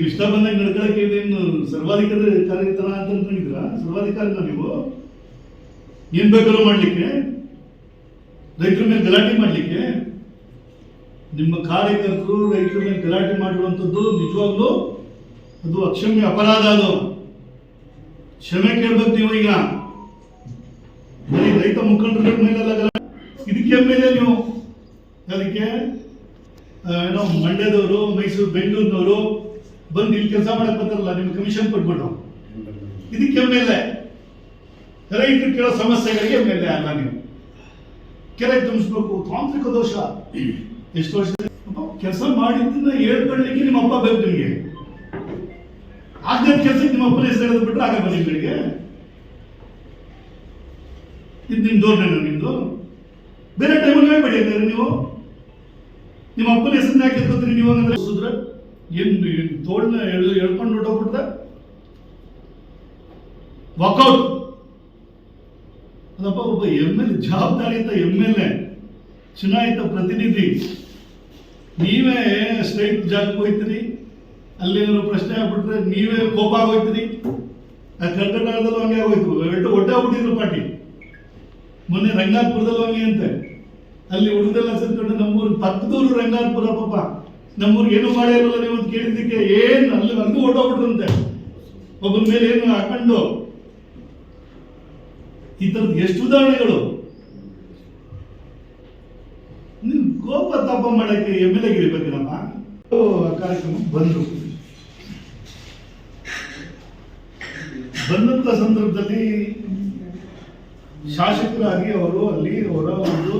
ಇಷ್ಟ ಬಂದಾಗ ನಡ್ಕೊಳಕ್ಕೆ ಇದೇನು ಸರ್ವಾಧಿಕಾರಿತನ ಅಂತ ಅನ್ಕೊಂಡಿದ್ರ? ಸರ್ವಾಧಿಕಾರಿನ ನೀವು? ಏನ್ ಬೇಕಾದ್ರೂ ಮಾಡ್ಲಿಕ್ಕೆ, ರೈತರ ಮೇಲೆ ಗಲಾಟೆ ಮಾಡ್ಲಿಕ್ಕೆ? ನಿಮ್ಮ ಕಾರ್ಯಕರ್ತರು ರೈತರ ಮೇಲೆ ಗಲಾಟೆ ಮಾಡಿರುವಂಥದ್ದು ನಿಜವಾಗ್ಲೂ ಅದು ಅಕ್ಷಮ್ಯ ಅಪರಾಧ. ಅದು ಕ್ಷಮೆ ಕೇಳ್ಬೇಕು ನೀವು. ಈಗ ಬರೀ ರೈತ ಮುಖಂಡರ ಮೇಲೆಲ್ಲ ಗಲಾಟೆ, ಇದಕ್ಕೆ ಮೇಲೆ ನೀವು ಅದಕ್ಕೆ ಏನೋ ಮಂಡ್ಯದವರು, ಮೈಸೂರು, ಬೆಂಗಳೂರಿನವರು ಬಂದು ಇಲ್ಲಿ ಕೆಲಸ ಮಾಡಕ್ ಬರ್ತಾರಲ್ಲ, ನಿಮ್ಗೆ ಕಮಿಷನ್ ಕೊಟ್ಬಿಟ್ಟು, ಇದಕ್ಕೆ ಮೇಲೆ ರೈತರು ಕೇಳೋ ಸಮಸ್ಯೆಗಳಿಗೆ ಮೇಲೆ ಅಲ್ಲ. ನೀವು ಕೆರೆ ತುಂಬಿಸ್ಬೇಕು, ತಾಂತ್ರಿಕ ದೋಷ. ಎಷ್ಟು ವರ್ಷ ಕೆಲಸ ಮಾಡಿದ್ದನ್ನ ಹೇಳ್ಕೊಳ್ಳಿಕ್ಕೆ ನಿಮ್ಮ ಅಪ್ಪ ಬೇಕು ನಿಮ್ಗೆ. ಆಗದ ಕೆಲಸಕ್ಕೆ ನಿಮ್ಮ ಅಪ್ಪನ ಹೆಸರು ಹೇಳಿದ್ ಬಿಟ್ರೆ ಆಗಲ್ಲ ನಿಮ್ಗಳಿಗೆ. ಇದು ನಿಮ್ ಧೋರಣೆನ? ನಿಮ್ದು ಬೇರೆ ಟೈಮಲ್ಲಿ ಹೇಳ್ಬೇಡಿ ಅಂದ್ರೆ ನೀವು ನಿಮ್ಮ ಅಪ್ಪನ ಹೆಸರನ್ನ ಯಾಕೆ ಎತ್ಕೋತೀರಿ ನೀವು? ಹಂಗಂದ್ರೆ ಸುದ್ರೆ ಏನು ತೋಳ್ನ ಎಳ್ಕೊಂಡು ಹೊಟ್ಟೋಗ್ಬಿಟ್ರೆ ವಾಕೌಟ್. ಅದಪ್ಪ ಒಬ್ಬ MLA, ಜವಾಬ್ದಾರಿಯುತ MLA, ಚುನಾಯಿತ ಪ್ರತಿನಿಧಿ, ನೀವೇ ಸ್ಟ್ರೈಟ್ ಜಾಗಕ್ಕೆ ಹೋಗ್ತೀರಿ, ಅಲ್ಲೇನಾದ್ರು ಪ್ರಶ್ನೆ ಆಗ್ಬಿಟ್ರೆ ನೀವೇ ಕೋಪ ಆಗೋಯ್ತೀರಿ. ಕರ್ನಾಟಕದಲ್ಲೂ ಹಂಗೆ ಆಗೋಯ್ತು, ಒಡ್ಡೆ ಆಗ್ಬಿಟ್ಟಿದ್ರು ಪಾರ್ಟಿ. ಮೊನ್ನೆ ರಂಗಾಪುರದಲ್ಲೂ ಹಂಗೆ ಅಂತೆ, ಅಲ್ಲಿ ಹುಡುಗರೆಲ್ಲ ಸೇರ್ಕೊಂಡು ನಮ್ಮೂರು ಪಕ್ಕದೂರು ರಂಗಾಪುರ, ಪಾಪ ನಮ್ಮೂರಿಗೆ ಏನು ಮಾಡಿರಲ್ಲ ನೀವು ಅಂತ ಕೇಳಿದ್ದಕ್ಕೆ ಏನ್ ಅಲ್ಲಿ ಅಲ್ಲಿಗೂ ಹೊಟ್ಟೋಗ್ಬಿಟ್ರಂತೆ. ಒಬ್ಬನ ಮೇಲೆ ಏನು ಹಾಕೊಂಡು ಈ ತರದ್ ಎಷ್ಟು ಉದಾಹರಣೆಗಳು. ನೀವು ಕೋಪ ತಾಪ ಮಾಡಕ್ಕೆ MLA ಗಿರಿಬೇಕೇನಪ್ಪ? ಕಾರ್ಯಕ್ರಮ ಬಂದಂತ ಸಂದರ್ಭದಲ್ಲಿ ಶಾಸಕರಾಗಿ ಅವರು ಅಲ್ಲಿ ಅವರ ಒಂದು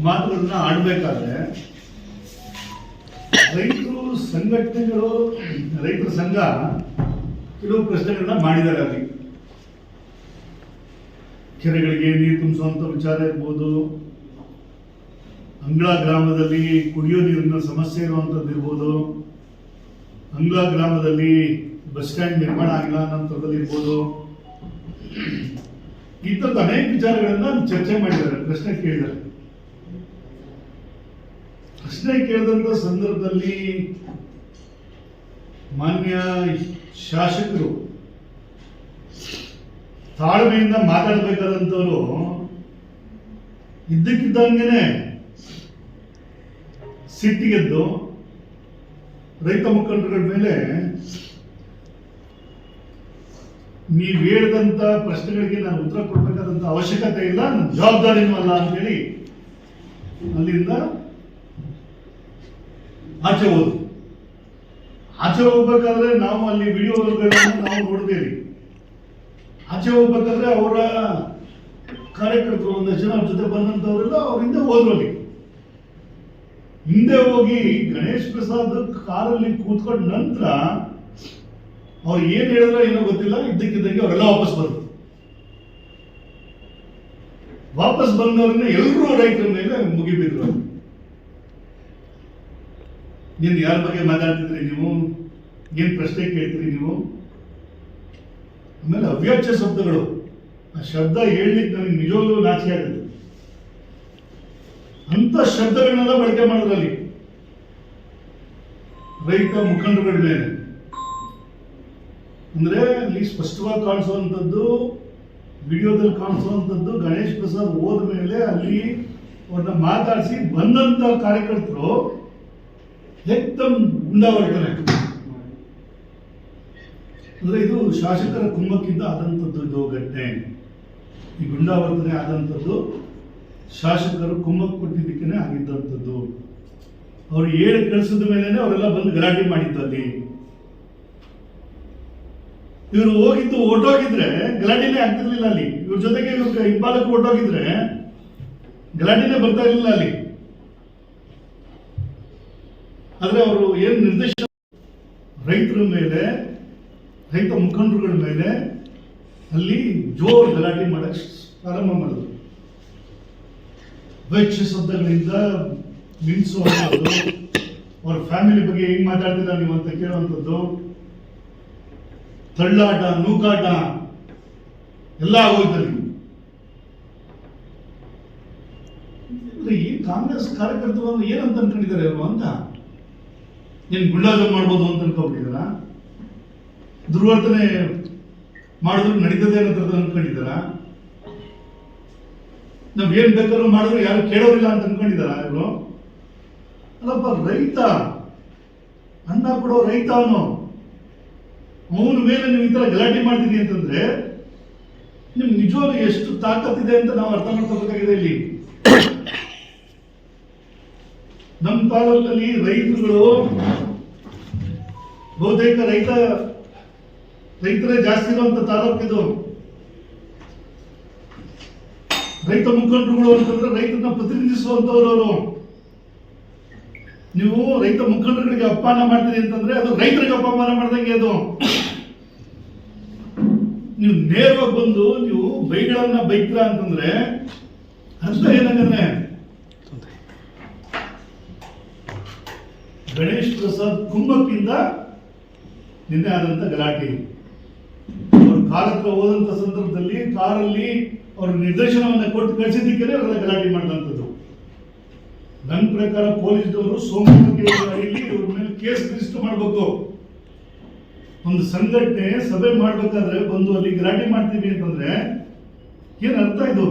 ಮಾತುಗಳನ್ನ ಆಡ್ಬೇಕಾದ್ರೆ ರೈತರು ಸಂಘಟನೆಗಳು, ರೈತರ ಸಂಘ ಕೆಲವು ಪ್ರಶ್ನೆಗಳನ್ನ ಮಾಡಿದ್ದಾರೆ. ಅಲ್ಲಿ ಕೆರೆಗಳಿಗೆ ನೀರು ತುಂಬಿಸುವಂತ ವಿಚಾರ ಇರ್ಬೋದು, ಅಂಗಳ ಗ್ರಾಮದಲ್ಲಿ ಕುಡಿಯೋ ನೀರಿನ ಸಮಸ್ಯೆ ಇರುವಂತದ್ದು ಇರ್ಬೋದು, ಅಂಗಳ ಗ್ರಾಮದಲ್ಲಿ ಬಸ್ ಸ್ಟ್ಯಾಂಡ್ ನಿರ್ಮಾಣ ಆಗಿಲ್ಲ ಅನ್ನೋಂಥದ್ದಲ್ಲಿ ಇರ್ಬೋದು, ಈ ತರದ ಅನೇಕ ವಿಚಾರಗಳನ್ನ ಚರ್ಚೆ ಮಾಡಿದ್ದಾರೆ, ಪ್ರಶ್ನೆ ಕೇಳಿದ್ದಾರೆ. ಪ್ರಶ್ನೆ ಕೇಳಿದಂತ ಸಂದರ್ಭದಲ್ಲಿ ಮಾನ್ಯ ಶಾಸಕರು ತಾಳ್ಮೆಯಿಂದ ಮಾತಾಡಬೇಕಾದಂಥವ್ರು ಇದ್ದಕ್ಕಿದ್ದಂಗೆನೆ ಸಿಟ್ಟಿಗೆದ್ದು ರೈತ ಮುಖಂಡರುಗಳ ಮೇಲೆ ನೀವು ಹೇಳಿದಂತ ಪ್ರಶ್ನೆಗಳಿಗೆ ನಾನು ಉತ್ತರ ಕೊಡ್ಬೇಕಾದಂತ ಅವಶ್ಯಕತೆ ಇಲ್ಲ, ನನ್ನ ಜವಾಬ್ದಾರಿನೂ ಅಲ್ಲ ಅಂತೇಳಿ ಅಲ್ಲಿಂದ ಆಚೆ ಹೋಗ್ಬೇಕಾದ್ರೆ ನಾವು ಅಲ್ಲಿ ವಿಡಿಯೋಗಳನ್ನು ನಾವು ನೋಡ್ತೀವಿ. ಆಚೆ ಹೋಗ್ಬೇಕಾದ್ರೆ ಅವರ ಕಾರ್ಯಕರ್ತರು ಒಂದಷ್ಟು ಜನ ಜೊತೆ ಬಂದಂತವರೆಲ್ಲ ಅವ್ರ ಹಿಂದೆ ಹೋದ್ರು. ಅಲ್ಲಿ ಹಿಂದೆ ಹೋಗಿ ಗಣೇಶ್ ಪ್ರಸಾದ್ ಕಾರಲ್ಲಿ ಕೂತ್ಕೊಂಡ ನಂತರ ಅವ್ರು ಏನ್ ಹೇಳಿದ್ರೆ ಏನೋ ಗೊತ್ತಿಲ್ಲ, ಇದ್ದಕ್ಕಿದ್ದಂಗೆ ಅವರೆಲ್ಲ ವಾಪಸ್ ಬಂದವ್ರನ್ನ ಎಲ್ಲರೂ ರೈತರ ಮೇಲೆ ಮುಗಿಬಿದ್ರು. ನೀನ್ ಯಾರ ಬಗ್ಗೆ ಮಾತಾಡ್ತಿದ್ರಿ ನೀವು? ಏನ್ ಪ್ರಶ್ನೆ ಕೇಳ್ತೀರಿ ನೀವು? ಆಮೇಲೆ ಅವ್ಯಾಚ್ಯ ಶಬ್ದಗಳು, ಆ ಶಬ್ದ ಹೇಳಲಿಕ್ಕೆ ನನಗೆ ನಿಜವಾಗ್ಲೂ ನಾಚಿಕೆ ಆಗುತ್ತೆ. ಅಂತ ಶಬ್ದಗಳನ್ನೆಲ್ಲ ಬಳಕೆ ಮಾಡೋದ್ರಲ್ಲಿ ರೈತ ಮುಖಂಡರುಗಳ ಮೇಲೆ. ಅಂದ್ರೆ ಅಲ್ಲಿ ಸ್ಪಷ್ಟವಾಗಿ ಕಾಣಿಸುವಂಥದ್ದು, ವಿಡಿಯೋದಲ್ಲಿ ಕಾಣಿಸುವಂಥದ್ದು, ಗಣೇಶ್ ಪ್ರಸಾದ್ ಹೋದ ಮೇಲೆ ಅಲ್ಲಿ ಅವ್ರನ್ನ ಮಾತಾಡಿಸಿ ಬಂದಂತ ಕಾರ್ಯಕರ್ತರು ಏಕ್ದಮ್ ಗುಂಡಾವರ್ತನೆ. ಅಂದ್ರೆ ಇದು ಶಾಸಕರ ಕುಮ್ಮಕ್ಕಿಂದ ಆದಂಥದ್ದು ಇದು ಘಟನೆ. ಈ ಗುಂಡಾವರ್ತನೆ ಆದಂಥದ್ದು ಶಾಸಕರು ಕುಮ್ಮಕ್ ಕೊಟ್ಟಿದ್ದಕ್ಕೇನೆ ಆಗಿದ್ದಂಥದ್ದು. ಅವ್ರು ಹೇಳಿ ಕಳಿಸಿದ ಮೇಲೇನೆ ಅವರೆಲ್ಲ ಬಂದು ಗಲಾಟೆ ಮಾಡಿದ್ದು. ಅಲ್ಲಿ ಇವರು ಹೋಗಿದ್ದು ಹೊರಟೋಗಿದ್ರೆ ಗಲಾಟೆನೇ ಆಗ್ತಿರ್ಲಿಲ್ಲ. ಅಲ್ಲಿ ಇವ್ರ ಜೊತೆಗೆ ಇವ್ರ ಹಿಂಬಾಲಕ್ಕೆ ಹೊರಟೋಗಿದ್ರೆ ಗಲಾಟೆನೇ ಬರ್ತಾ ಇರಲಿಲ್ಲ ಅಲ್ಲಿ. ಆದ್ರೆ ಅವರು ಏನ್ ನಿರ್ದೇಶನ ರೈತರ ಮೇಲೆ, ರೈತ ಮುಖಂಡರುಗಳ ಮೇಲೆ ಅಲ್ಲಿ ಜೋರ್ ಗಲಾಟೆ ಮಾಡಕ್ ಪ್ರಾರಂಭ ಮಾಡಿದ್ರು. ವೆಚ್ಚ ಶಬ್ದಗಳಿಂದ ಮಿಂಚುವಂಥದ್ದು, ಅವ್ರ ಫ್ಯಾಮಿಲಿ ಬಗ್ಗೆ ಹೆಂಗ್ ಮಾತಾಡ್ತಿಲ್ಲ ನೀವು ಅಂತ ಕೇಳುವಂಥದ್ದು, ತಳ್ಳಾಟ, ನೂಕಾಟ ಎಲ್ಲ ಆಗೋಯ್ತಲ್ಲಿ. ಈ ಕಾಂಗ್ರೆಸ್ ಕಾರ್ಯಕರ್ತರು ಏನಂತ ಅನ್ಕೊಂಡಿದ್ದಾರೆ ಅವರು ಅಂತ. ಏನ್ ಗುಂಡಾಜ ಮಾಡ್ಬೋದು ಅಂತ ಅನ್ಕೊಂಡ್ಬಿಟ್ಟಿದಾರ? ದುರ್ವರ್ತನೆ ಮಾಡಿದ್ರು ನಡೀತದೆ ಅನ್ನೋ ಅನ್ಕೊಂಡಿದಾರ? ನಾವ್ ಏನ್ ಬೇಕಾದ್ರೂ ಮಾಡಿದ್ರು ಯಾರು ಕೇಳೋರಿಲ್ಲ ಅಂತ ಅನ್ಕೊಂಡಿದಾರ ಇವರು? ಅಲ್ಲಪ್ಪ, ರೈತ, ಅನ್ನ ಕೊಡೋ ರೈತ ಅವನು. ಅವನ ಮೇಲೆ ನೀವು ಈ ತರ ಗಲಾಟೆ ಮಾಡ್ತೀರಿ ಅಂತಂದ್ರೆ ನಿಮ್ ನಿಜವಾಗ್ಲೂ ಎಷ್ಟು ತಾಕತ್ತಿದೆ ಅಂತ ನಾವು ಅರ್ಥ ಮಾಡ್ಕೋಬೇಕಾಗಿದೆ. ಇಲ್ಲಿ ನಮ್ಮ ತಾಲೂಕಿನಲ್ಲಿ ರೈತರುಗಳು ಬಹುತೇಕ ರೈತರೇ ಜಾಸ್ತಿ ಇರುವಂತ ತಾಲೂಕಿದು. ರೈತ ಮುಖಂಡರುಗಳು ಅಂತಂದ್ರೆ ರೈತರನ್ನ ಪ್ರತಿನಿಧಿಸುವಂತವ್ರು ಅವರು. ನೀವು ರೈತ ಮುಖಂಡರುಗಳಿಗೆ ಅಪಮಾನ ಮಾಡ್ತೀರಿ ಅಂತಂದ್ರೆ ಅದು ರೈತರಿಗೆ ಅಪಮಾನ ಮಾಡ್ದಂಗೆ. ಅದು ನೀವು ನೇರವಾಗಿ ಬಂದು ನೀವು ಬೈಗಳನ್ನ ಬೈಕ್ರ ಅಂತಂದ್ರೆ ಅರ್ಥ ಏನಾಗಂದ್ರೆ, ಗಣೇಶ್ ಪ್ರಸಾದ್ ಕುಂಭಕ್ಕಿಂದ ನಿನ್ನೆ ಆದಂತ ಗಲಾಟೆ, ಅವ್ರು ಕಾರ್ ಹತ್ರ ಹೋದಂತ ಸಂದರ್ಭದಲ್ಲಿ ಕಾರಲ್ಲಿ ಅವ್ರ ನಿರ್ದೇಶನವನ್ನ ಕೊಟ್ಟು ಕಳಿಸಿದ್ದಕ್ಕೆ ಅವರ ಗಲಾಟೆ ಮಾಡಿದಂಥದ್ದು. ನನ್ನ ಪ್ರಕಾರ ಪೊಲೀಸ್ನವರು ಸೋಮವಾರದಲ್ಲಿ ಇವ್ರ ಮೇಲೆ ಕೇಸ್ ರಿಜಿಸ್ಟರ್ ಮಾಡಬೇಕು. ಒಂದು ಸಂಘಟನೆ ಸಭೆ ಮಾಡ್ಬೇಕಾದ್ರೆ ಬಂದು ಅಲ್ಲಿ ಗಲಾಟೆ ಮಾಡ್ತೀವಿ ಅಂತಂದ್ರೆ ಏನ್ ಅರ್ಥ ಇದು?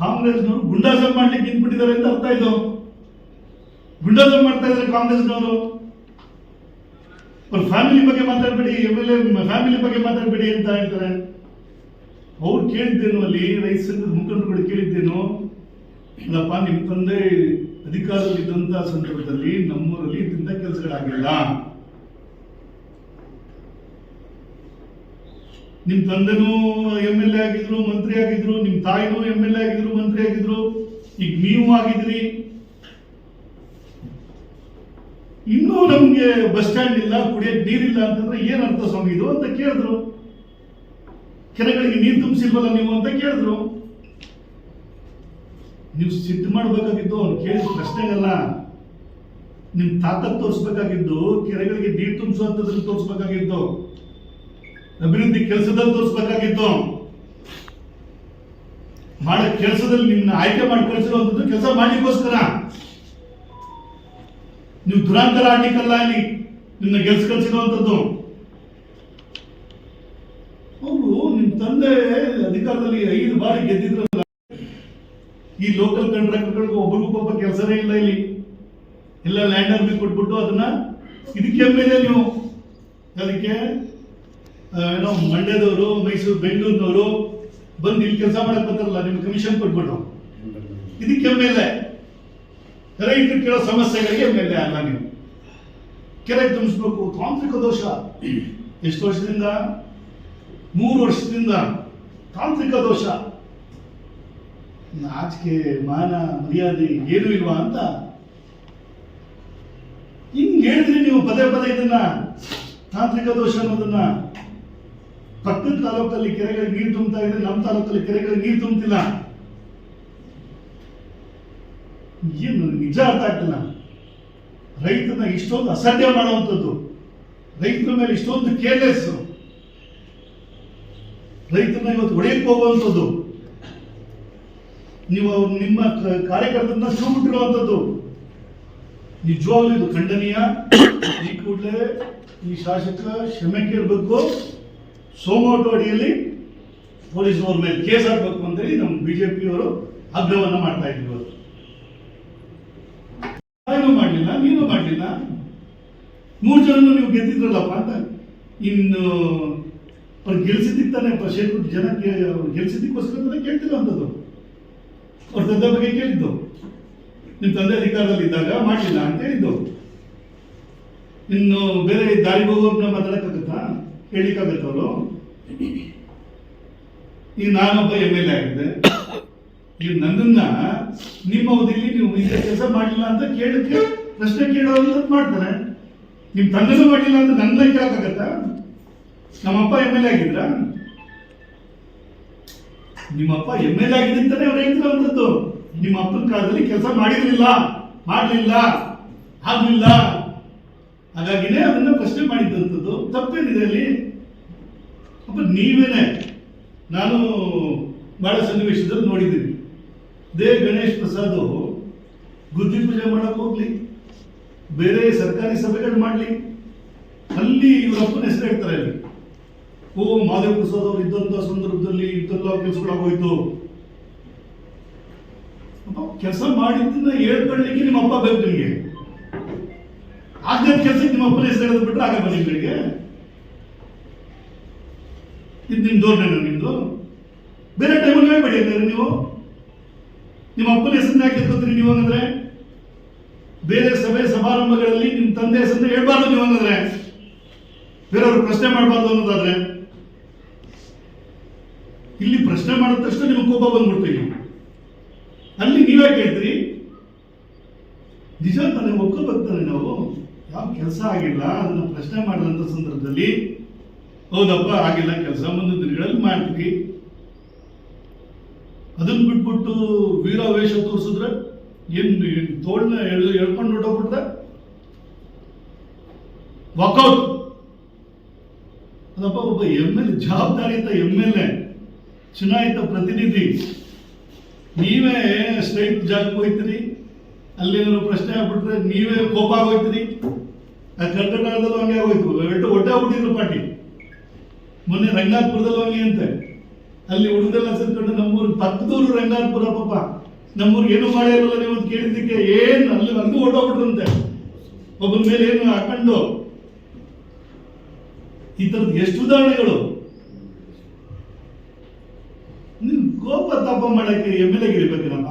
ಕಾಂಗ್ರೆಸ್ನವರು ಗುಂಡಾಜಂ ಮಾಡ್ಲಿಕ್ಕೆ ನಿಂತ್ಬಿಟ್ಟಿದ್ದಾರೆ ಅಂತ ಅರ್ಥ ಇದು. ಗುಂಡಾಜಂ ಮಾಡ್ತಾ ಇದ್ದಾರೆ ಕಾಂಗ್ರೆಸ್ನವರು. ಅವ್ರ ಫ್ಯಾಮಿಲಿ ಬಗ್ಗೆ ಮಾತಾಡ್ಬೇಡಿ, MLA ಫ್ಯಾಮಿಲಿ ಬಗ್ಗೆ ಮಾತಾಡ್ಬೇಡಿ ಅಂತ ಹೇಳ್ತಾರೆ. ಅವ್ರು ಕೇಳಿದ್ದೇನು, ಅಲ್ಲಿ ರೈತ ಸಂಘದ ಮುಖಂಡರುಗಳು ಕೇಳಿದ್ದೇನು, ಅಲ್ಲಪ್ಪ ನಿಮ್ ತಂದೆ ಅಧಿಕಾರದಲ್ಲಿದ್ದಂತ ಸಂದರ್ಭದಲ್ಲಿ ನಮ್ಮೂರಲ್ಲಿ ಇಂಥ ಕೆಲಸಗಳಾಗಿಲ್ಲ, ನಿಮ್ ತಂದೆನೂ MLA ಆಗಿದ್ರು, ಮಂತ್ರಿ ಆಗಿದ್ರು, ನಿಮ್ ತಾಯಿನೂ MLA ಆಗಿದ್ರು, ಮಂತ್ರಿ ಆಗಿದ್ರು, ಈಗ ನೀವು ಆಗಿದ್ರಿ, ಇನ್ನೂ ನಮ್ಗೆ ಬಸ್ ಸ್ಟ್ಯಾಂಡ್ ಇಲ್ಲ, ಕುಡಿಯಕ್ಕೆ ನೀರಿಲ್ಲ ಅಂತಂದ್ರೆ ಏನ್ ಅರ್ಥ ಸ್ವಾಮಿ ಇದು ಅಂತ ಕೇಳಿದ್ರು. ಕೆರೆಗಳಿಗೆ ನೀರು ತುಂಬಿಸಿಲ್ವಲ್ಲ ನೀವು ಅಂತ ಕೇಳಿದ್ರು. ನೀವು ಸಿಟ್ಟು ಮಾಡಬೇಕಾಗಿದ್ದು ಅವ್ನು ಕೇಳಿದ ಪ್ರಶ್ನೆಗಲ್ಲ, ನಿಮ್ ತಾಕತ್ ತೋರಿಸ್ಬೇಕಾಗಿದ್ದು ಕೆರೆಗಳಿಗೆ ನೀರು ತುಂಬಿಸುವಂತದ್ರಲ್ಲಿ ತೋರಿಸ್ಬೇಕಾಗಿದ್ದು, ಅಭಿವೃದ್ಧಿ ಕೆಲಸದಲ್ಲಿ ತೋರಿಸ್ಬೇಕಾಗಿತ್ತು. ಮಾಡೋ ಕೆಲಸದಲ್ಲಿ ನಿಮ್ನ ಆಯ್ಕೆ ಮಾಡಿ ಕಳಿಸಿರುವಂತದ್ದು ಕೆಲಸ ಮಾಡ್ಲಿಕ್ಕೋಸ್ಕರ. ನೀವು ದುರಾಂತರ ಆಡ್ಲಿಕ್ಕಲ್ಲ ಇಲ್ಲಿ ನಿಮ್ನ ಗೆಲ್ಸ್ ಕಳಿಸಿರುವಂತದ್ದು. ಅವರು ನಿಮ್ ತಂದೆ ಅಧಿಕಾರದಲ್ಲಿ 5 ಬಾರಿ ಗೆದ್ದಿದ್ರಲ್ಲ. ಈ ಲೋಕಲ್ ಕಾಂಟ್ರಾಕ್ಟರ್ಗಳಿಗೆ ಒಬ್ಬರಿಗೊಬ್ಬ ಕೆಲಸನೇ ಇಲ್ಲ ಇಲ್ಲಿ. ಎಲ್ಲ ಲ್ಯಾಂಡ್ ಆರ್ಮಿ ಕೊಟ್ಬಿಟ್ಟು ಅದನ್ನ ಇದಕ್ಕೆ ಮೇಲೆ ನೀವು ಅದಕ್ಕೆ ಏನೋ ಮಂಡ್ಯದವರು, ಮೈಸೂರು, ಬೆಂಗಳೂರಿನವರು ಬಂದು ಇಲ್ಲಿ ಕೆಲಸ ಮಾಡಕ್ ಬರ್ತಾರಲ್ಲ, ನಿಮ್ಗೆ ಕಮಿಷನ್ ಕೊಟ್ಬಿಟ್ಟು ಇದಕ್ಕೆ ಮೇಲೆ ರೈತರು ಕೇಳೋ ಸಮಸ್ಯೆಗಳಿಗೆ ಮೇಲೆ ಅಲ್ಲ. ನೀವು ಕೆರೆ ತುಂಬಿಸ್ಬೇಕು, ತಾಂತ್ರಿಕ ದೋಷ. ಎಷ್ಟು ವರ್ಷದಿಂದ? 3 ವರ್ಷದಿಂದ ತಾಂತ್ರಿಕ ದೋಷ. ನಾಚಿಕೆ, ಮಾನ, ಮರ್ಯಾದೆ ಏನೂ ಇಲ್ವಾ ಅಂತ ಹಿಂಗ್ ಹೇಳಿದ್ರಿ ನೀವು ಪದೇ ಪದೇ ಇದನ್ನ, ತಾಂತ್ರಿಕ ದೋಷ ಅನ್ನೋದನ್ನ. ಪಕ್ಕದ ತಾಲೂಕಲ್ಲಿ ಕೆರೆಗಳಿಗೆ ನೀರು ತುಂಬುತ್ತಾ ಇದೆ, ನಮ್ಮ ತಾಲೂಕಲ್ಲಿ ಕೆರೆಗಳಿಗೆ ನೀರು ತುಂಬುತ್ತಿಲ್ಲ. ಏನು ನಿಜ ಅರ್ಥ ಆಗ್ತಿಲ್ಲ. ರೈತನ ಇಷ್ಟೊಂದು ಅಸಡ್ಡೆ ಮಾಡುವಂಥದ್ದು, ರೈತರ ಮೇಲೆ ಇಷ್ಟೊಂದು ಕೇರ್ಲೆಸ್, ರೈತನ ಇವತ್ತು ಹೊಡೆಯಕ್ಕೆ ಹೋಗುವಂಥದ್ದು, ನೀವು ಅವ್ರು ನಿಮ್ಮ ಕಾರ್ಯಕರ್ತರನ್ನ ಶೂಬಿಟ್ಟಿರುವಂಥದ್ದು ನಿಜವಾಗ್ಲೂ ಇದು ಖಂಡನೀಯ. ಈ ಕೂಡಲೇ ಈ ಶಾಸಕ ಕ್ಷಮೆ ಕೇಳಬೇಕು. ಸೋಮೋಟೋ ಅಡಿಯಲ್ಲಿ ಪೊಲೀಸ್ನವ್ರ ಮೇಲೆ ಕೇಸ್ ಹಾಕಬೇಕು ಅಂತೇಳಿ ನಮ್ಮ ಬಿಜೆಪಿಯವರು ಆಗ್ರಹವನ್ನ ಮಾಡ್ತಾ ಇದ್ದೀವಿ. ಏನು ಮಾಡಲಿಲ್ಲ, ನೀನು ಮಾಡಲಿಲ್ಲ, 3 ಜನನು ನೀವು ಗೆದ್ದಿದ್ರಲ್ಲಪ್ಪ ಅಂತ. ಇನ್ನು ಅವ್ರು ಗೆಲ್ಸಿದ್ದಕ್ಕೆ ತಾನೇ ಕ್ಷೇತ್ರದ ಜನಕ್ಕೆ ಅವ್ರು ಗೆಲ್ಸಿದ್ದಕ್ಕೋಸ್ಕರ ತಾನೇ ಕೇಳ್ತಿರುವಂಥದ್ದು. ಅವ್ರ ತಂದೆ ಬಗ್ಗೆ ಕೇಳಿದ್ದು, ನಿಮ್ಮ ತಂದೆ ಅಧಿಕಾರದಲ್ಲಿ ಇದ್ದಾಗ ಮಾಡಲಿಲ್ಲ ಅಂತ ಹೇಳಿದ್ದು. ಇನ್ನು ಬೇರೆ ದಾರಿ ಹೋಗೋರ್ನ ಮಾತಾಡಕ್ಕಾಗತ್ತಾ? ಹೇಳಿಕ್ಕಾಗತ್ತವರು? ಈಗ ನಾನೊಬ್ಬ MLA ಆಗಿದ್ದೆ, ಈಗ ನನ್ನನ್ನ ನಿಮ್ಮ ಅವಧಿಯಲ್ಲಿ ನೀವು ಇಂಥ ಕೆಲಸ ಮಾಡಲಿಲ್ಲ ಅಂತ ಕೇಳಕ್ಕೆ ಪ್ರಶ್ನೆ ಕೇಳೋದು ಮಾಡ್ತಾರೆ. ನಿಮ್ ತಂದೆನೂ ಮಾಡಲಿಲ್ಲ ಅಂತ ನನ್ನ ಕೇಳಕ್ಕಾಗತ್ತ? ನಮ್ಮಪ್ಪ MLA ಆಗಿದ್ರ? ನಿಮ್ಮಪ್ಪ MLA ಆಗಿದ್ದಂತಾನೆ ಅವ್ರು ಹೇಳ್ತಿರೋಂಥದ್ದು. ನಿಮ್ಮ ಅಪ್ಪನ ಕಾಲದಲ್ಲಿ ಕೆಲಸ ಮಾಡಿರ್ಲಿಲ್ಲ, ಮಾಡಲಿಲ್ಲ, ಆಗ್ಲಿಲ್ಲ, ಹಾಗಾಗಿನೇ ಅದನ್ನ ಪ್ರಶ್ನೆ ಮಾಡಿದ್ದಂಥದ್ದು. ತಪ್ಪೇನಿದೆ ಅಲ್ಲಿ? ಅಪ್ಪ ನೀವೇನೆ, ನಾನು ಬಹಳ ಸನ್ನಿವೇಶದಲ್ಲಿ ನೋಡಿದ್ದೀನಿ. ಗಣೇಶ್ ಪ್ರಸಾದ್ ಗುದ್ದಿ ಪೂಜೆ ಮಾಡಕ್ ಹೋಗ್ಲಿ, ಬೇರೆ ಸರ್ಕಾರಿ ಸಭೆಗಳು ಮಾಡ್ಲಿ, ಅಲ್ಲಿ ಇವರಪ್ಪನ ಹೆಸರು ಹೇಳ್ತಾರೆ. ಅಲ್ಲಿ ಮಾದೇವ ಪ್ರಸಾದ್ ಅವರು ಇದ್ದಂತ ಸಂದರ್ಭದಲ್ಲಿ ಇಂತೆಲ್ಲ ಕೆಲಸಗಳಾಗೋಯ್ತು. ಕೆಲಸ ಮಾಡಿದ್ದನ್ನ ಹೇಳ್ಕೊಳ್ಳಿಕ್ಕೆ ನಿಮ್ಮ ಅಪ್ಪ ಬೇಕು ನಿಮ್ಗೆ. ಆಗದ ಕೆಲಸಕ್ಕೆ ನಿಮ್ಮ ಅಪ್ಪನ ಹೆಸರು ಹೇಳಿದ್ ಬಿಟ್ರೆ ಆಗಲ್ಲ ನಿಮ್ಗಳಿಗೆ. ಇದು ನಿಮ್ ಧೋರಣೆನ ನಿಮ್ದು? ಬೇರೆ ಟೈಮಲ್ಲಿ ಹೇಳ್ಬೇಡಿ ಅಂದ್ರೆ ನೀವು ನಿಮ್ಮ ಅಪ್ಪನ ಹೆಸರನ್ನ ಯಾಕೆ ಎತ್ಕೋತೀರಿ ನೀವು ಹಂಗಂದ್ರೆ? ಬೇರೆ ಸಭೆ ಸಮಾರಂಭಗಳಲ್ಲಿ ನಿಮ್ಮ ತಂದೆ ಹೆಸರನ್ನ ಹೇಳ್ಬಾರ್ದು ನೀವು ಹಂಗಂದ್ರೆ, ಬೇರೆಯವ್ರು ಪ್ರಶ್ನೆ ಮಾಡಬಾರ್ದು ಅನ್ನೋದಾದ್ರೆ. ಇಲ್ಲಿ ಪ್ರಶ್ನೆ ಮಾಡಿದ ತಕ್ಷಣ ನಿಮ್ಗೆ ಕೋಪ ಬಂದ್ಬಿಡ್ತೀವಿ. ಅಲ್ಲಿ ನೀವೇ ಕೇಳ್ತೀರಿ. ನಿಜ ತಾನೆ, ಒಪ್ಕೋಬೇಕಾನೆ. ನಾವು ಯಾವ ಕೆಲಸ ಆಗಿಲ್ಲ ಅದನ್ನ ಪ್ರಶ್ನೆ ಮಾಡಿದಂತ ಸಂದರ್ಭದಲ್ಲಿ ಹೌದಪ್ಪ ಆಗಿಲ್ಲ ಕೆಲಸ, ಮುಂದಿನ ದಿನಗಳಲ್ಲಿ ಮಾಡ್ತೀವಿ. ಅದನ್ನ ಬಿಟ್ಬಿಟ್ಟು ವೀರಾವೇಶ ತೋರಿಸಿದ್ರೆ ಏನ್ ತೋಳ್ನ ಎಳ್ಕೊಂಡು ಹೊಟ್ಟೋಗ್ಬಿಟ್ರೆ ವಾಕೌಟ್. ಅದಪ್ಪ ಒಬ್ಬ MLA, ಜವಾಬ್ದಾರಿಯುತ MLA, ಚುನಾಯಿತ ಪ್ರತಿನಿಧಿ, ನೀವೇ ಸ್ಟ್ರೈಟ್ ಜಾಗಕ್ಕೆ ಹೋಗ್ತೀರಿ. ಅಲ್ಲೇನಾದ್ರು ಪ್ರಶ್ನೆ ಆಗ್ಬಿಟ್ರೆ ನೀವೇ ಕೋಪ ಆಗೋಯ್ತೀರಿ. ಕರ್ನಾಟಕದಲ್ಲೂ ಹಂಗೆ ಆಗೋಯ್ತು, ಒಡ್ಡೆ ಆಗ್ಬಿಟ್ಟಿದ್ರು ಪಾರ್ಟಿ. ಮೊನ್ನೆ ರಂಗಾಪುರದಲ್ಲೂ ಹಂಗೆ ಅಂತೆ. ಅಲ್ಲಿ ಹುಡುಗರೆಲ್ಲ ಸೇರ್ಕೊಂಡು ನಮ್ಮೂರು ಪಕ್ಕದೂರು ರಂಗಾಪುರ, ಪಾಪ ನಮ್ಮೂರಿಗೆ ಏನು ಮಾಡಿರಲ್ಲ ನೀವು ಅಂತ ಕೇಳಿದ್ದಕ್ಕೆ ಏನ್ ಅಲ್ಲಿ ಹೊಟ್ಟೋಗ್ಬಿಟ್ರಂತೆ. ಒಬ್ಬನ ಮೇಲೆ ಏನು ಹಾಕೊಂಡು. ಈ ತರದ ಎಷ್ಟು ಉದಾಹರಣೆಗಳು. ನೀವು ಕೋಪ ತಾಪ ಮಾಡಕ್ಕೆ MLA ಗಿರ್ಬೇಕೇನಪ್ಪ?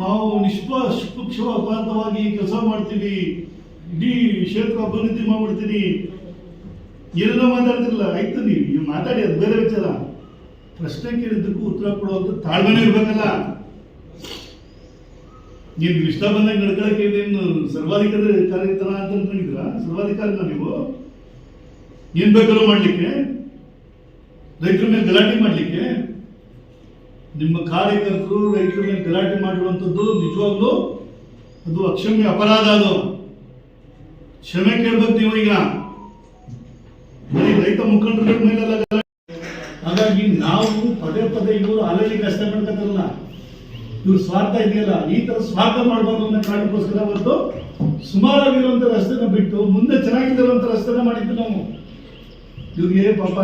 ನಾವು ನಿಷ್ಪಕ್ಷಪಾತವಾಗಿ ಕೆಲಸ ಮಾಡ್ತೀವಿ, ಇಡೀ ಕ್ಷೇತ್ರ ಅಭಿವೃದ್ಧಿ ಮಾಡ್ಬಿಡ್ತೀನಿ, ಏನೆಲ್ಲ ಮಾತಾಡ್ತಿರಲ್ಲ. ಆಯ್ತು, ನೀವು ಮಾತಾಡಿ, ಅದು ಬೇರೆ ವಿಚಾರ. ಪ್ರಶ್ನೆ ಕೇಳಿದ್ದಕ್ಕೂ ಉತ್ತರ ಕೊಡುವಂತ ತಾಳ್ಮೆನೇ ಇರ್ಬೇಕಲ್ಲ. ನೀವು ಇಷ್ಟ ಬಂದಾಗ ನಡ್ಕೊಳಕ್ಕೆ ಇದೇನು ಸರ್ವಾಧಿಕಾರಿತನ ಅಂತ ಅನ್ಕೊಂಡಿದ್ದೀರಾ? ಸರ್ವಾಧಿಕಾರಿನ ನೀವು? ಏನ್ ಬೇಕಾದ್ರೂ ಮಾಡ್ಲಿಕ್ಕೆ, ರೈತರ ಮೇಲೆ ಗಲಾಟೆ ಮಾಡ್ಲಿಕ್ಕೆ? ನಿಮ್ಮ ಕಾರ್ಯಕರ್ತರು ರೈತರ ಮೇಲೆ ಗಲಾಟೆ ಮಾಡಿರುವಂಥದ್ದು ನಿಜವಾಗ್ಲೂ ಅದು ಅಕ್ಷಮ್ಯ ಅಪರಾಧ. ಅದು ಕ್ಷಮೆ ಕೇಳ್ಬೇಕು ನೀವು. ಈಗ ರೈತ ಮುಖಂಡರ ಮೇಲೆಲ್ಲ ಗಲಾಟೆ. ಹಾಗಾಗಿ ನಾವು ಪದೇ ಪದೇ ಇವರು ಅಲೆಯಲ್ಲಿ ಕಷ್ಟ ಮಾಡ್ಕೊತಾರಲ್ಲ, ಇವ್ರ ಸ್ವಾರ್ಥ ಇದೆಯಲ್ಲ, ಈ ತರ ಸ್ವಾರ್ಥ ಮಾಡಬಾರ್ದು ಅನ್ನೋ ಕಾರಣಕ್ಕೋಸ್ಕರ ಹೊರತು ಸುಮಾರಾಗಿರುವಂತ ರಸ್ತೆನ ಬಿಟ್ಟು ಮುಂದೆ ಚೆನ್ನಾಗಿರುವಂತ ರಸ್ತೆನ ಮಾಡಿದ್ದು ನಾವು. ಇವ್ರಿಗೆ ಪಾಪ